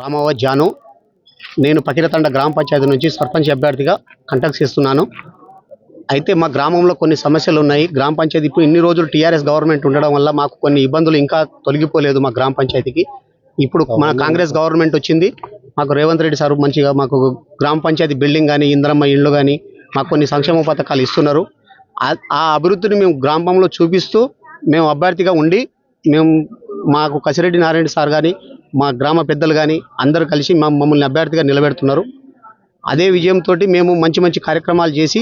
రామవ్వ జాను. నేను పకిరతండ గ్రామ పంచాయతీ నుంచి సర్పంచ్ అభ్యర్థిగా కంటెస్ట్ చేస్తున్నాను. అయితే మా గ్రామంలో కొన్ని సమస్యలు ఉన్నాయి. గ్రామ పంచాయతీ ఇప్పుడు ఇన్ని రోజులు టీఆర్ఎస్ గవర్నమెంట్ ఉండడం వల్ల మాకు కొన్ని ఇబ్బందులు ఇంకా తొలగిపోలేదు. మా గ్రామ పంచాయతీకి ఇప్పుడు మన కాంగ్రెస్ గవర్నమెంట్ వచ్చింది. మాకు రేవంత్ రెడ్డి సార్ మంచిగా మాకు గ్రామ పంచాయతీ బిల్డింగ్ కానీ ఇంద్రమ్మ ఇళ్ళు కానీ మాకు కొన్ని సంక్షేమ పథకాలు ఇస్తున్నారు. ఆ అభివృద్ధిని మేము గ్రామంలో చూపిస్తూ మేము అభ్యర్థిగా ఉండి మాకు కసిరెడ్డి నారాయణ సార్ కానీ మా గ్రామ పెద్దలు కానీ అందరూ కలిసి మమ్మల్ని అభ్యర్థిగా నిలబెడుతున్నారు. అదే విజయంతో మేము మంచి మంచి కార్యక్రమాలు చేసి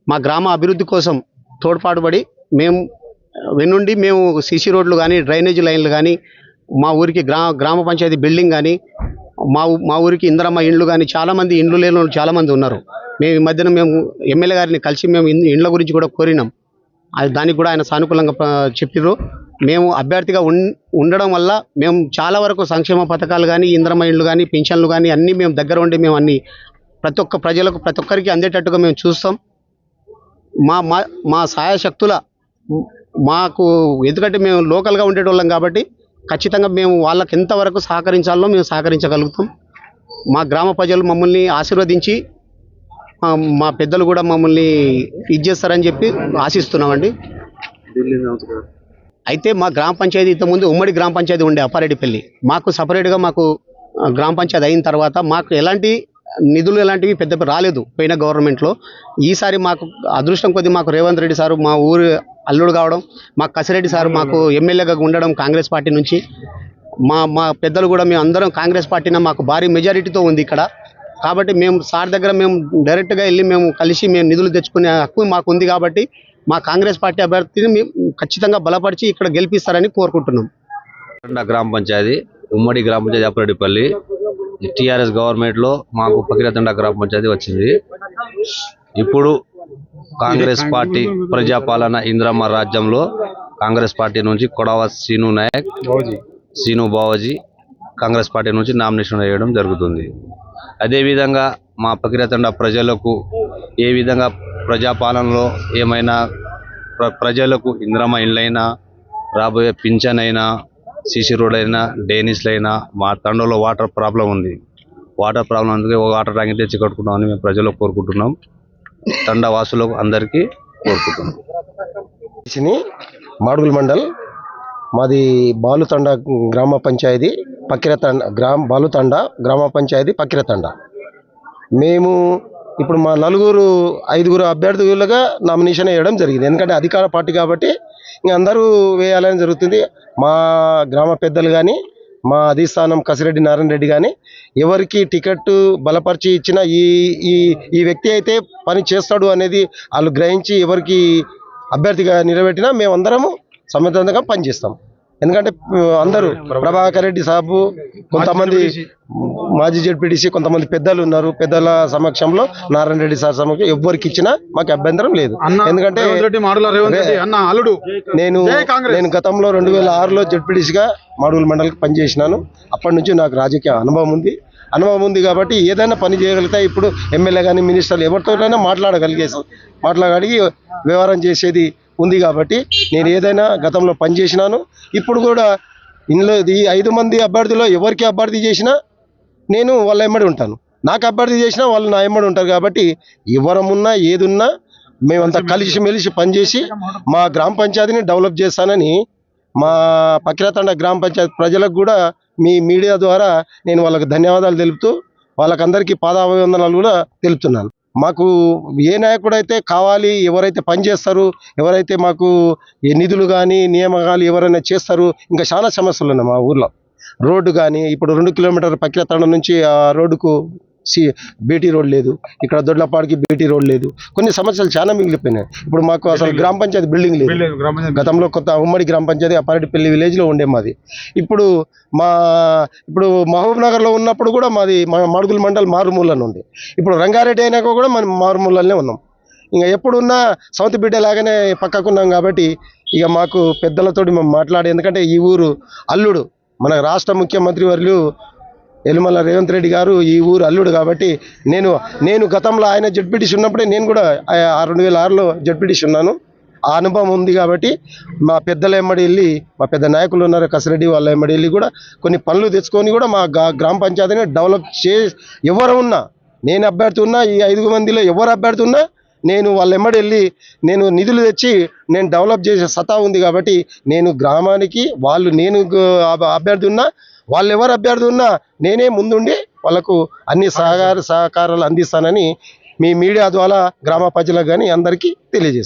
మా గ్రామ అభివృద్ధి కోసం తోడ్పాటుపడి వెన్నుండి మేము సీసీ రోడ్లు కానీ డ్రైనేజీ లైన్లు కానీ మా ఊరికి గ్రామ పంచాయతీ బిల్డింగ్ కానీ మా ఊరికి ఇంద్రమ్మ ఇండ్లు కానీ చాలామంది ఇండ్లు లేని వాళ్ళు చాలామంది ఉన్నారు. ఈ మధ్యన ఎమ్మెల్యే గారిని కలిసి ఇండ్ల గురించి కూడా కోరినాం. దానికి కూడా ఆయన సానుకూలంగా చెప్పారు. మేము అభ్యర్థిగా ఉండడం వల్ల మేము చాలా వరకు సంక్షేమ పథకాలు కానీ ఇంద్రమ్మ ఇండ్లు కానీ పింఛన్లు కానీ అన్నీ మేము దగ్గర ఉండి మేము అన్ని ప్రతి ఒక్కరికి అందేటట్టుగా మేము చూస్తాం. మా సాయశక్తుల మాకు ఎందుకంటే మేము లోకల్గా ఉండేటోళ్ళం కాబట్టి ఖచ్చితంగా మేము వాళ్ళకి ఎంతవరకు సహకరించాలో మేము సహకరించగలుగుతాం. మా గ్రామ ప్రజలు మమ్మల్ని ఆశీర్వదించి మా పెద్దలు కూడా మమ్మల్ని చేస్తారని చెప్పి ఆశిస్తున్నామండి. అయితే మా గ్రామ పంచాయతీ ఇంతకుముందు ఉమ్మడి గ్రామ పంచాయతీ ఉండే అప్పారెడ్డిపల్లి మాకు సపరేట్గా గ్రామ పంచాయతీ అయిన తర్వాత మాకు ఎలాంటి నిధులు ఎలాంటివి పెద్ద రాలేదు పోయిన గవర్నమెంట్లో. ఈసారి మాకు అదృష్టం కొద్దీ మాకు రేవంత్ రెడ్డి సారు మా ఊరు అల్లుడు కావడం, మాకు కసిరెడ్డి సారు మాకు ఎమ్మెల్యేగా ఉండడం కాంగ్రెస్ పార్టీ నుంచి మా పెద్దలు కూడా మేము అందరం కాంగ్రెస్ పార్టీన మాకు భారీ మెజారిటీతో ఉంది ఇక్కడ. కాబట్టి మేము సార్ దగ్గర డైరెక్ట్గా వెళ్ళి కలిసి నిధులు తెచ్చుకునే హక్కు మాకు ఉంది. కాబట్టి మా కాంగ్రెస్ పార్టీ అభ్యర్థిని మేము ఖచ్చితంగా బలపరిచి ఇక్కడ గెలిపిస్తారని కోరుకుంటున్నాం. గ్రామ పంచాయతీ ఉమ్మడి గ్రామ పంచాయతీ అప్పారెడ్డిపల్లి టీఆర్ఎస్ గవర్నమెంట్లో మాకు పకిరతండ గ్రామ పంచాయతీ వచ్చింది. ఇప్పుడు కాంగ్రెస్ పార్టీ ప్రజాపాలన ఇంద్రమ్మ రాజ్యంలో కాంగ్రెస్ పార్టీ నుంచి కొడవ శ్రీను నాయక్ శ్రీను బావాజీ కాంగ్రెస్ పార్టీ నుంచి నామినేషన్ వేయడం జరుగుతుంది. అదేవిధంగా మా పకిరతండ ప్రజలకు ఏ విధంగా ప్రజాపాలనలో ఏమైనా ప్రజలకు ఇంద్రమ్మ ఇండ్లైనా రాబోయే పింఛన్ అయినా సీసీ రోడ్ అయినా డ్రైనేజీలు అయినా మా తండలో వాటర్ ప్రాబ్లం ఉంది. వాటర్ ప్రాబ్లం అందుకే వాటర్ ట్యాంక్ తెచ్చి కట్టుకుంటామని మేము ప్రజలకు కోరుకుంటున్నాం. తండ వాసులకు అందరికీ కోరుకుంటున్నాం. మాడుగుల మండల్ మాది బాలుతండ గ్రామ పంచాయతీ బాలుతండ గ్రామ పంచాయతీ పకిరతండ. మేము ఇప్పుడు మా ఐదుగురు అభ్యర్థులుగా నామినేషన్ వేయడం జరిగింది. ఎందుకంటే అధికార పార్టీ కాబట్టి ఇంక అందరూ వేయాలని జరుగుతుంది. మా గ్రామ పెద్దలు కానీ మా అధిష్టానం కసిరెడ్డి నారాయణ రెడ్డి కానీ ఎవరికి టికెట్ బలపరిచి ఇచ్చిన ఈ వ్యక్తి అయితే పని చేస్తాడు అనేది వాళ్ళు గ్రహించి ఎవరికి అభ్యర్థిగా నిలబెట్టినా మేమందరము సమర్థవంతంగా పనిచేస్తాం. ఎందుకంటే అందరూ ప్రభాకర్ రెడ్డి సాబు, కొంతమంది మాజీ జెడ్పీటీసీ, కొంతమంది పెద్దలు ఉన్నారు. పెద్దల సమక్షంలో నారాయణ రెడ్డి సార్ సమక్షంలో ఎవరికి ఇచ్చినా మాకు అభ్యంతరం లేదు. ఎందుకంటే నేను గతంలో 2006లో జెడ్పీటీసీగా మాడుగుల మండలికి పనిచేసినాను. అప్పటి నుంచి నాకు రాజకీయ అనుభవం ఉంది కాబట్టి ఏదైనా పని చేయగలిగితే ఇప్పుడు ఎమ్మెల్యే కానీ మినిస్టర్లు ఎవరితోనైనా మాట్లాడగలిగి వ్యవహారం చేసేది ఉంది. కాబట్టి నేను ఏదైనా గతంలో పనిచేసినాను. ఇప్పుడు కూడా ఇందులో ఈ 5 మంది అభ్యర్థుల్లో ఎవరికి అభ్యర్థి చేసినా నేను వాళ్ళ ఎమ్మడి ఉంటాను. నాకు అభ్యర్థి చేసినా వాళ్ళు నా ఎమ్మడి ఉంటారు. కాబట్టి ఎవరమున్నా ఏదున్నా మేమంతా కలిసిమెలిసి పనిచేసి మా గ్రామ పంచాయతీని డెవలప్ చేస్తానని మా పకిరతండ గ్రామ పంచాయతీ ప్రజలకు కూడా మీ మీడియా ద్వారా నేను వాళ్ళకి ధన్యవాదాలు తెలుపుతూ వాళ్ళకందరికీ పాదాభివందనాలు కూడా తెలుపుతున్నాను. మాకు ఏ నాయకుడు అయితే కావాలి, ఎవరైతే పనిచేస్తారు, ఎవరైతే మాకు ఈ నిధులు కానీ నియామకాలు ఎవరైనా చేస్తారు. ఇంకా చాలా సమస్యలు ఉన్నాయి మా ఊర్లో. రోడ్డు కానీ ఇప్పుడు 2 కిలోమీటర్ల పకిరతండ నుంచి ఆ రోడ్డుకు బీటీ రోడ్ లేదు. ఇక్కడ దొడ్లపాడికి బీటీ రోడ్ లేదు. కొన్ని సమస్యలు చాలా మిగిలిపోయినాయి. ఇప్పుడు మాకు అసలు గ్రామ పంచాయతీ బిల్డింగ్ లేదు. గతంలో కొత్త ఉమ్మడి గ్రామ పంచాయతీ అప్పారెడ్డిపల్లి విలేజ్లో ఉండే మాది. ఇప్పుడు మహబూబ్ నగర్లో ఉన్నప్పుడు కూడా మాది మాడుగుల మండల్ మారుమూలను ఉంది. ఇప్పుడు రంగారెడ్డి అయినాక కూడా మనం మారుమూలనే ఉన్నాం. ఇంకా ఎప్పుడున్నా సౌత్ బిడ్డ లాగానే పక్కకున్నాం. కాబట్టి ఇక మాకు పెద్దలతోటి మేము మాట్లాడి, ఎందుకంటే ఈ ఊరు అల్లుడు మన రాష్ట్ర ముఖ్యమంత్రి వర్యులు యనమల రేవంత్ రెడ్డి గారు ఈ ఊరు అల్లుడు. కాబట్టి నేను గతంలో ఆయన జెడ్పీటీసీ ఉన్నప్పుడే నేను కూడా 2006లో జెడ్పీటీసీ ఉన్నాను. ఆ అనుభవం ఉంది కాబట్టి మా పెద్దల ఎమ్మడి వెళ్ళి మా పెద్ద నాయకులు ఉన్నారు కసిరెడ్డి వాళ్ళ ఎమ్మడి వెళ్ళి కూడా కొన్ని పనులు తెచ్చుకొని కూడా మా గ్రామ పంచాయతీని డెవలప్ ఎవరు ఉన్నా నేను అభ్యర్థి ఉన్నా ఈ 5 మందిలో ఎవరు అభ్యర్థి ఉన్నా నేను వాళ్ళ ఎమ్మడి వెళ్ళి నేను నిధులు తెచ్చి నేను డెవలప్ చేసే సత్తా ఉంది కాబట్టి నేను గ్రామానికి నేను అభ్యర్థి ఉన్నా వాళ్ళు ఎవరు అభ్యర్థి ఉన్నా నేనే ముందుండి వాళ్ళకు అన్ని సహకారాలు అందిస్తానని మీ మీడియా ద్వారా గ్రామ ప్రజలకు కానీ అందరికీ తెలియజేస్తాను.